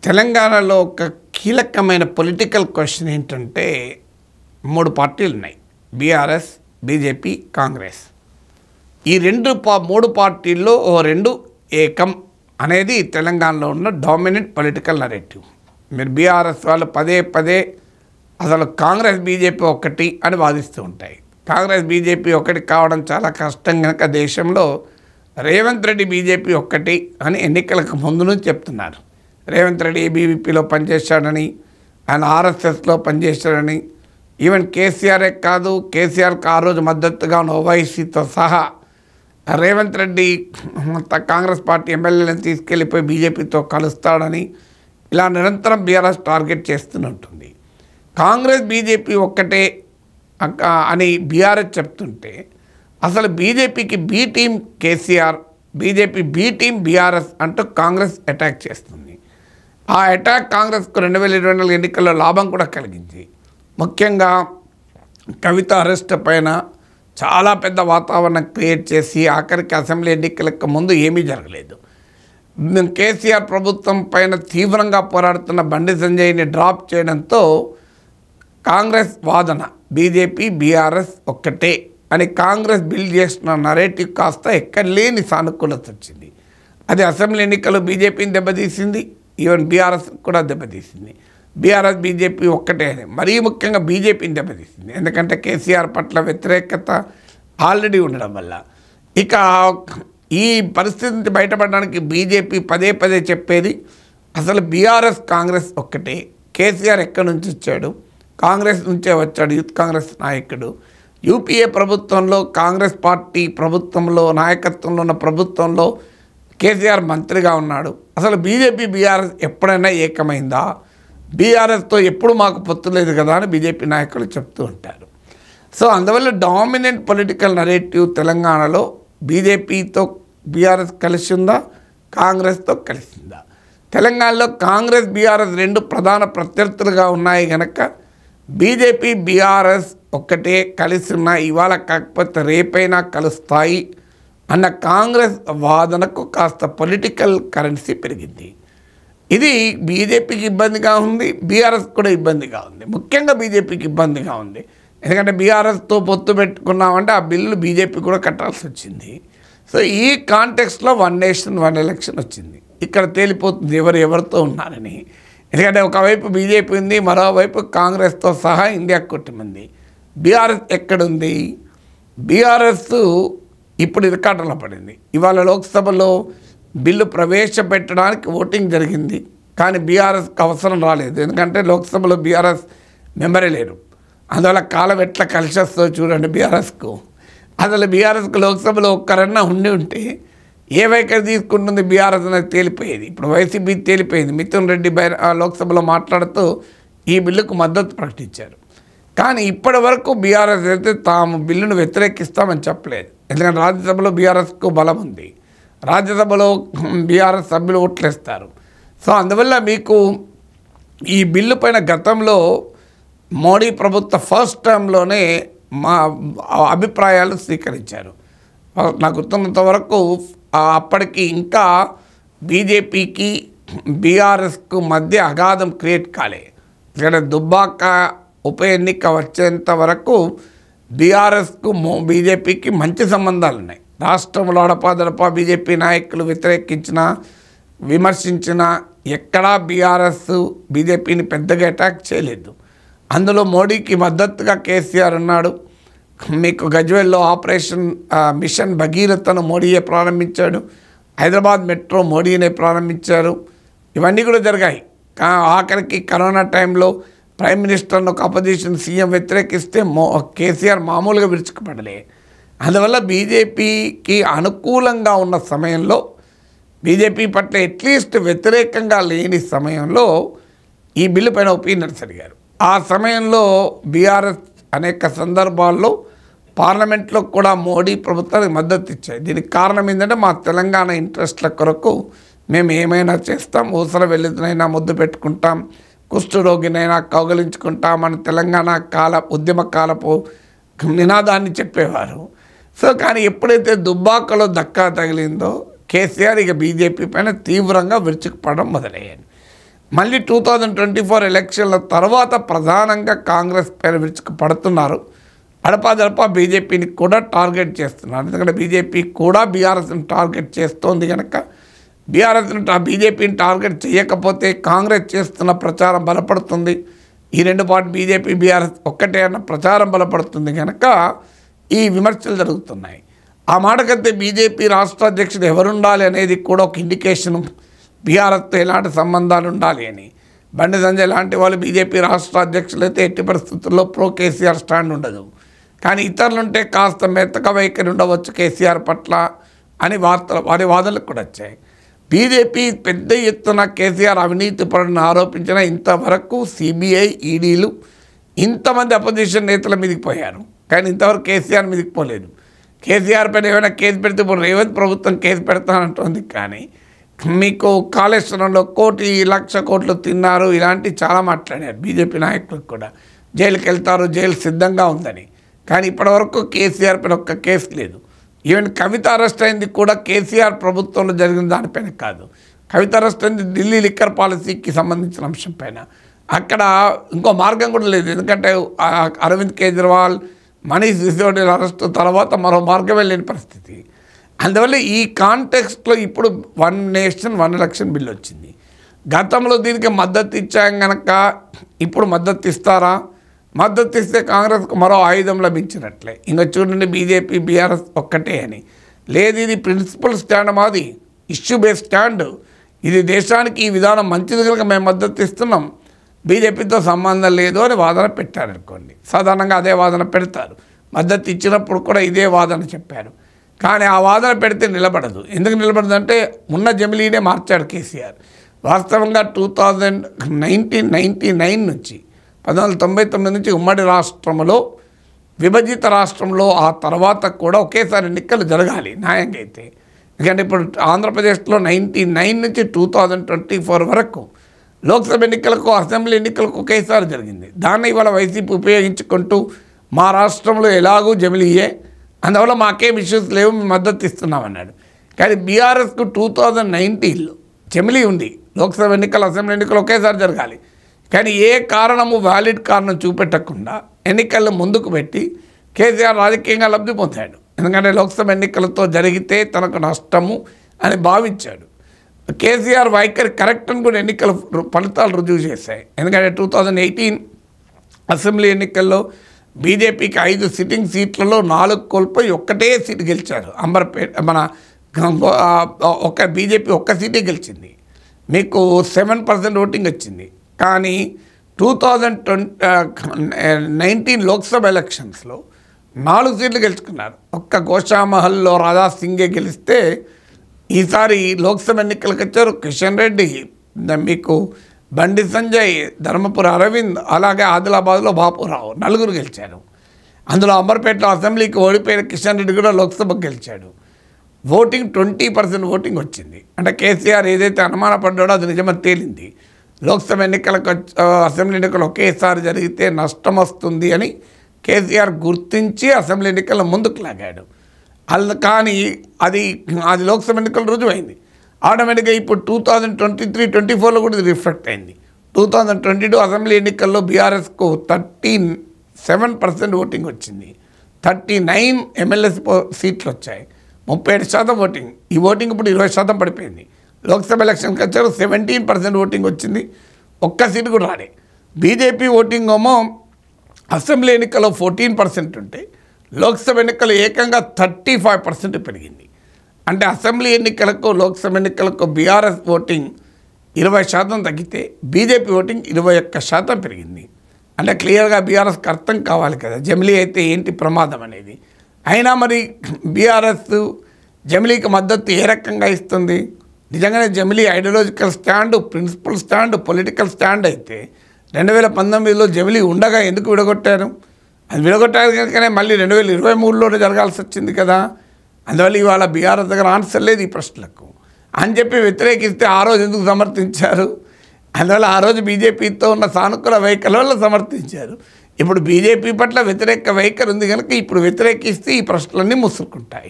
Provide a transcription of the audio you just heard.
తెలంగాణలో ఒక కీలకమైన పొలిటికల్ క్వశ్చన్ ఏంటంటే 3 పార్టీలు ఉన్నాయి. BRS, BJP, Congress. ఈ 3 పార్టీల్లో ఓ 2 ఏకం అనేది తెలంగాణలో ఉన్న డామినెంట్ పొలిటికల్ నరేటివ్. మీరు బీఆర్ఎస్ వాళ్ళు పదే అసలు కాంగ్రెస్ బీజేపీ ఒకటి అని వాదిస్తూ ఉంటాయి. కాంగ్రెస్ బీజేపీ ఒకటి కావడం చాలా కష్టం కనుక దేశంలో రేవంత్ రెడ్డి బీజేపీ ఒక్కటి అని ఎన్నికలకు ముందు నుంచి చెప్తున్నారు. రేవంత్ రెడ్డి ఏబీవీపీలో పనిచేశాడని, ఆయన ఆర్ఎస్ఎస్లో పనిచేశాడని, ఈవెన్ కేసీఆరే కాదు, కేసీఆర్కి ఆ రోజు మద్దతుగా ఉన్న ఓవైసీతో సహా రేవంత్ రెడ్డి కాంగ్రెస్ పార్టీ ఎమ్మెల్యేలను తీసుకెళ్ళిపోయి బీజేపీతో కలుస్తాడని ఇలా నిరంతరం బీఆర్ఎస్ టార్గెట్ చేస్తుంటుంది. కాంగ్రెస్ బీజేపీ ఒక్కటే అని బీఆర్ఎస్ చెప్తుంటే అసలు బీజేపీకి be team KCR, BJP be team BRS అంటూ కాంగ్రెస్ అటాక్ చేస్తుంది. ఆ అటాక్ కాంగ్రెస్కు 2024 ఎన్నికల్లో లాభం కూడా కలిగింది. ముఖ్యంగా కవిత అరెస్ట్ పైన చాలా పెద్ద వాతావరణం క్రియేట్ చేసి ఆఖరికి అసెంబ్లీ ఎన్నికలకు ముందు ఏమీ జరగలేదు. కేసీఆర్ ప్రభుత్వం పైన తీవ్రంగా పోరాడుతున్న బండి సంజయ్ని డ్రాప్ చేయడంతో కాంగ్రెస్ వాదన బీజేపీ బీఆర్ఎస్ ఒక్కటే అని కాంగ్రెస్ బిల్డ్ చేసిన నరేటివ్ కాస్త ఎక్కడలేని సానుకూలత వచ్చింది. అది అసెంబ్లీ ఎన్నికల్లో బీజేపీని దెబ్బతీసింది, ఈవెన్ బీఆర్ఎస్ కూడా దెబ్బతీసింది. బీఆర్ఎస్ బీజేపీ ఒక్కటే అని మరీ ముఖ్యంగా బీజేపీని దెబ్బతీసింది. ఎందుకంటే కేసీఆర్ పట్ల వ్యతిరేకత ఆల్రెడీ ఉండడం వల్ల. ఇక ఈ పరిస్థితి నుంచి బయటపడడానికి బీజేపీ పదే చెప్పేది అసలు బీఆర్ఎస్ కాంగ్రెస్ ఒక్కటే. కేసీఆర్ ఎక్కడి నుంచి వచ్చాడు? కాంగ్రెస్ నుంచే వచ్చాడు, యూత్ కాంగ్రెస్ నాయకుడు. యూపీఏ ప్రభుత్వంలో కాంగ్రెస్ పార్టీ ప్రభుత్వంలో నాయకత్వంలో ఉన్న ప్రభుత్వంలో కేసీఆర్ మంత్రిగా ఉన్నాడు. అసలు బీజేపీ బీఆర్ఎస్ ఎప్పుడైనా ఏకమైందా? బీఆర్ఎస్తో ఎప్పుడు మాకు పొత్తు లేదు కదా అని బీజేపీ నాయకులు చెప్తూ ఉంటారు. సో అందువల్ల డామినెంట్ పొలిటికల్ నరేటివ్ తెలంగాణలో బీజేపీతో బీఆర్ఎస్ కలిసి ఉందా, కాంగ్రెస్తో కలిసిందా? తెలంగాణలో కాంగ్రెస్ బీఆర్ఎస్ 2 ప్రధాన ప్రత్యర్థులుగా ఉన్నాయి కనుక బీజేపీ బీఆర్ఎస్ ఒక్కటే కలిసి ఉన్నాయి, ఇవాళ కాకపోతే రేపైనా కలుస్తాయి అన్న కాంగ్రెస్ వాదనకు కాస్త పొలిటికల్ కరెన్సీ పెరిగింది. ఇది బీజేపీకి ఇబ్బందిగా ఉంది, బీఆర్ఎస్ కూడా ఇబ్బందిగా ఉంది. ముఖ్యంగా బీజేపీకి ఇబ్బందిగా ఉంది. ఎందుకంటే బీఆర్ఎస్తో పొత్తు పెట్టుకున్నామంటే ఆ బిల్లు బీజేపీ కూడా కట్టాల్సి వచ్చింది. సో ఈ కాంటెక్స్ట్లో 1 నేషన్ 1 ఎలక్షన్ వచ్చింది. ఇక్కడ తేలిపోతుంది ఎవరితో ఉన్నారని. ఎందుకంటే ఒకవైపు బీజేపీ ఉంది, మరోవైపు కాంగ్రెస్తో సహా ఇండియా కూటమి. బీఆర్ఎస్ ఎక్కడుంది? బీఆర్ఎస్ ఇప్పుడు ఇరకాటంలో పడింది. ఇవాళ లోక్సభలో బిల్లు ప్రవేశపెట్టడానికి ఓటింగ్ జరిగింది, కానీ బీఆర్ఎస్కి అవసరం రాలేదు. ఎందుకంటే లోక్సభలో బీఆర్ఎస్ మెంబరే లేరు. అందువల్ల కాలం ఎట్లా కలిసి వస్తుందో చూడండి బీఆర్ఎస్కు. అసలు బీఆర్ఎస్కు లోక్సభలో ఒక్కరన్నా ఉంటే ఏ వైఖరి తీసుకుంటుంది బీఆర్ఎస్ అనేది తేలిపోయేది. ఇప్పుడు వైసీపీ తేలిపోయింది. మిథున్ రెడ్డి లోక్సభలో మాట్లాడుతూ ఈ బిల్లుకు మద్దతు ప్రకటించారు. కానీ ఇప్పటి వరకు బీఆర్ఎస్ అయితే తాము బిల్లును వ్యతిరేకిస్తామని చెప్పలేదు. ఎందుకంటే రాజ్యసభలో బీఆర్ఎస్కు బలం ఉంది, రాజ్యసభలో బీఆర్ఎస్ సభ్యులు ఓట్లేస్తారు. సో అందువల్ల మీకు ఈ బిల్లు పైన గతంలో మోడీ ప్రభుత్వ ఫస్ట్ టైంలోనే మా అభిప్రాయాలు స్వీకరించారు. నాకు గుర్తున్నంత వరకు అప్పటికి ఇంకా బీజేపీకి బీఆర్ఎస్కు మధ్య అగాధం క్రియేట్ కాలే. ఇక్కడ దుబ్బాక ఉప ఎన్నిక వచ్చేంత వరకు బీఆర్ఎస్కు బీజేపీకి మంచి సంబంధాలు ఉన్నాయి. రాష్ట్రంలో అడపాదడపా బీజేపీ నాయకులు వ్యతిరేకించినా విమర్శించినా ఎక్కడా బీఆర్ఎస్ బీజేపీని పెద్దగా అటాక్ చేయలేదు. అందులో మోడీకి మద్దతుగా కేసీఆర్ ఉన్నాడు. మీకు గజ్వేల్లో ఆపరేషన్ మిషన్ భగీరథను మోడీయే ప్రారంభించాడు, హైదరాబాద్ మెట్రో మోడీనే ప్రారంభించారు. ఇవన్నీ కూడా జరిగాయి. ఆఖరికి కరోనా టైంలో ప్రైమ్ మినిస్టర్ను ఒక అపోజిషన్ సీఎం వ్యతిరేకిస్తే కేసీఆర్ మామూలుగా విరుచుకుపడలే. అందువల్ల బీజేపీకి అనుకూలంగా ఉన్న సమయంలో, బీజేపీ పట్ల అట్లీస్ట్ వ్యతిరేకంగా లేని సమయంలో ఈ బిల్లు పైన ఒపీనియన్స్ అడిగారు. ఆ సమయంలో బీఆర్ఎస్ అనేక సందర్భాల్లో పార్లమెంట్లో కూడా మోడీ ప్రభుత్వానికి మద్దతు ఇచ్చాయి. దీనికి కారణం ఏంటంటే మా తెలంగాణ ఇంట్రెస్ట్ల కొరకు మేము ఏమైనా చేస్తాం, ఊసర వెల్లుతునైనా ముద్దు పెట్టుకుంటాం, కుష్ఠరోగినైనా కౌగలించుకుంటాం మన తెలంగాణ ఉద్యమ కాలపు నినాదాన్ని చెప్పేవారు. సో కానీ ఎప్పుడైతే దుబ్బాకలో దక్కా తగిలిందో కేసీఆర్ ఇక బీజేపీ పైన తీవ్రంగా విరుచుకుపడడం మొదలయ్యాయి. మళ్ళీ 2024 ఎలక్షన్ల తర్వాత ప్రధానంగా కాంగ్రెస్ పేరు విరుచుకు పడుతున్నారు. అడపాదడపా బీజేపీని కూడా టార్గెట్ చేస్తున్నారు. ఎందుకంటే బీజేపీ కూడా బీఆర్ఎస్ని టార్గెట్ చేస్తోంది కనుక బీజేపీని టార్గెట్ చేయకపోతే కాంగ్రెస్ చేస్తున్న ప్రచారం బలపడుతుంది. ఈ రెండు పార్టీ బీజేపీ బీఆర్ఎస్ ఒక్కటే అన్న ప్రచారం బలపడుతుంది కనుక ఈ విమర్శలు జరుగుతున్నాయి. ఆ మాటకంటే బీజేపీ రాష్ట్ర అధ్యక్షుడు ఎవరుండాలి అనేది కూడా ఒక ఇండికేషను. బీఆర్ఎస్తో ఎలాంటి సంబంధాలు ఉండాలి అని బండి సంజయ్ లాంటి వాళ్ళు బీజేపీ రాష్ట్ర అధ్యక్షులు అయితే ఎట్టి పరిస్థితుల్లో ప్రో కేసీఆర్ స్టాండ్ ఉండదు. కానీ ఇతరులుంటే కాస్త మెత్తక వైఖరి ఉండవచ్చు కేసీఆర్ పట్ల అని వారి వాదనలు కూడా వచ్చాయి. బీజేపీ పెద్ద ఎత్తున కేసీఆర్ అవినీతి పరులను ఆరోపించిన ఇంతవరకు సిబిఐ ఈడీలు ఇంతమంది అపోజిషన్ నేతల మీదకి పోయారు. కానీ ఇంతవరకు కేసీఆర్ మీదకి పోలేదు. కేసీఆర్ పైన ఏమైనా కేసు పెడితే ఇప్పుడు రేవంత్ ప్రభుత్వం కేసు పెడతానంటుంది. కానీ మీకు కాళేశ్వరంలో 1,00,00,000 కోట్లు తిన్నారు ఇలాంటివి చాలా మాట్లాడారు బీజేపీ నాయకులకు కూడా. జైలుకి వెళ్తారు, జైలు సిద్ధంగా ఉందని. కానీ ఇప్పటివరకు కేసీఆర్ పైన ఒక్క కేసు లేదు. ఈవెన్ కవిత అరెస్ట్ అయింది కూడా కేసీఆర్ ప్రభుత్వంలో జరిగిన దానిపైన కాదు. కవిత అరెస్ట్ అయింది ఢిల్లీ లిక్కర్ పాలసీకి సంబంధించిన అంశం పైన. అక్కడ ఇంకో మార్గం కూడా లేదు. ఎందుకంటే అరవింద్ కేజ్రీవాల్, మనీష్ సిసోడియా అరెస్ట్ తర్వాత మరో మార్గం లేని పరిస్థితి. అందువల్ల ఈ కాంటెక్స్ట్లో ఇప్పుడు 1 నేషన్ 1 ఎలక్షన్ బిల్ వచ్చింది. గతంలో దీనికి మద్దతు ఇచ్చాం కనుక ఇప్పుడు మద్దతు ఇస్తారా? మద్దతు ఇస్తే కాంగ్రెస్కు మరో ఆయుధం లభించినట్లే. ఇంకా చూడండి బీజేపీ బీఆర్ఎస్ ఒక్కటే అని లేదు. ఇది ప్రిన్సిపల్ స్టాండ్, మాది ఇష్యూ బేస్డ్ స్టాండ్. ఇది దేశానికి ఈ విధానం మంచిది కనుక మేము మద్దతు ఇస్తున్నాం, బీజేపీతో సంబంధం లేదు అని వాదన పెట్టారనుకోండి. సాధారణంగా అదే వాదన పెడతారు. మద్దతు ఇచ్చినప్పుడు కూడా ఇదే వాదన చెప్పారు. కానీ ఆ వాదన పెడితే నిలబడదు. ఎందుకు నిలబడదు అంటే ఉన్న జమిలీనే మార్చాడు కేసీఆర్. వాస్తవంగా 1999 నుంచి 1999 నుంచి ఉమ్మడి రాష్ట్రంలో, విభజిత రాష్ట్రంలో ఆ తర్వాత కూడా ఒకేసారి ఎన్నికలు జరగాలి న్యాయంగా అయితే. ఎందుకంటే ఇప్పుడు ఆంధ్రప్రదేశ్లో 99 నుంచి 2024 వరకు లోక్సభ ఎన్నికలకు, అసెంబ్లీ ఎన్నికలకు ఒకేసారి జరిగింది. దాన్ని ఇవాళ వైసీపీ ఉపయోగించుకుంటూ మా రాష్ట్రంలో ఎలాగూ జమిలీయే, అందువల్ల మాకేం ఇష్యూస్ లేవు, మేము మద్దతు ఇస్తున్నామన్నాడు. కానీ బీఆర్ఎస్కు 2019లో జమిలీ ఉంది. లోక్సభ ఎన్నికలు, అసెంబ్లీ ఎన్నికలు ఒకేసారి జరగాలి. కానీ ఏ కారణము వ్యాలిడ్ కారణం చూపెట్టకుండా ఎన్నికలను ముందుకు పెట్టి కేసీఆర్ రాజకీయంగా లబ్ధి పొందాడు. ఎందుకంటే లోక్సభ ఎన్నికలతో జరిగితే తనకు నష్టము అని భావించాడు. కేసీఆర్ వైఖరి కరెక్ట్ అని కూడా ఎన్నికల ఫలితాలు రుజువు చేశాయి. ఎందుకంటే 2018 అసెంబ్లీ ఎన్నికల్లో బీజేపీకి 5 సిట్టింగ్ సీట్లలో 4 కోల్పోయి ఒక్కటే సీటు గెలిచారు. అంబర్పేట బీజేపీ ఒక్క సీటే గెలిచింది. మీకు 7% ఓటింగ్ వచ్చింది. కానీ 2019 లోక్సభ ఎలక్షన్స్లో 4 సీట్లు గెలుచుకున్నారు. ఒక్క గోషామహల్లో రాజా సింగే గెలిస్తే ఈసారి లోక్సభ ఎన్నికలకు వచ్చారు కిషన్ రెడ్డి, మీకు బండి సంజయ్, ధర్మపురి అరవింద్, అలాగే ఆదిలాబాద్లో బాపురావు 4 గెలిచారు. అందులో అంబర్పేటలో అసెంబ్లీకి ఓడిపోయిన కిషన్ రెడ్డి కూడా లోక్సభకు గెలిచాడు. ఓటింగ్ 20% ఓటింగ్ వచ్చింది. అంటే కేసీఆర్ ఏదైతే అనుమానపడ్డాడో అది నిజమని తేలింది. లోక్సభ ఎన్నికలకు, అసెంబ్లీ ఎన్నికలు ఒకేసారి జరిగితే నష్టం వస్తుంది అని కేసీఆర్ గుర్తించి అసెంబ్లీ ఎన్నికలను ముందుకు లాగాడు. కానీ అది లోక్సభ ఎన్నికలు రుజువైంది. ఆటోమేటిక్గా ఇప్పుడు 2023-24లో కూడా ఇది రిఫ్లెక్ట్ అయింది. 2022 అసెంబ్లీ ఎన్నికల్లో బీఆర్ఎస్కు 37% ఓటింగ్ వచ్చింది. 39 ఎమ్మెల్యే సీట్లు వచ్చాయి. 37% ఓటింగ్. ఈ ఓటింగ్ ఇప్పుడు 20% పడిపోయింది. లోక్సభ ఎలక్షన్కి వచ్చారు 17% ఓటింగ్ వచ్చింది. ఒక్క సీటు కూడా రాలే. బీజేపీ ఓటింగ్ ఏమో అసెంబ్లీ ఎన్నికల్లో 14% ఉంటే లోక్సభ ఎన్నికలు ఏకంగా 35% పెరిగింది. అంటే అసెంబ్లీ ఎన్నికలకు, లోక్సభ ఎన్నికలకు బీఆర్ఎస్ ఓటింగ్ 20% తగ్గితే బీజేపీ ఓటింగ్ 21% పెరిగింది. అంటే క్లియర్గా బీఆర్ఎస్కి అర్థం కావాలి కదా జమిలీ అయితే ఏంటి ప్రమాదం అనేది. అయినా మరి బీఆర్ఎస్ జమిలీకి మద్దతు ఏ రకంగా ఇస్తుంది? నిజంగానే జమిలీ ideological stand, principle stand, political stand అయితే 2019లో జమిలీ ఉండగా ఎందుకు విడగొట్టారు? అది విడగొట్టారు కనుకనే మళ్ళీ 2023లోనే జరగాల్సి వచ్చింది కదా. అందువల్ల ఇవాళ బీఆర్ఎస్ దగ్గర ఆన్సర్ లేదు ఈ ప్రశ్నలకు అని చెప్పి వ్యతిరేకిస్తే ఆ రోజు ఎందుకు సమర్థించారు? అందువల్ల ఆ రోజు బీజేపీతో ఉన్న సానుకూల వైఖరి వల్ల సమర్థించారు. ఇప్పుడు బీజేపీ పట్ల వ్యతిరేక వైఖరి ఉంది కనుక ఇప్పుడు వ్యతిరేకిస్తే ఈ ప్రశ్నలన్నీ ముసురుకుంటాయి.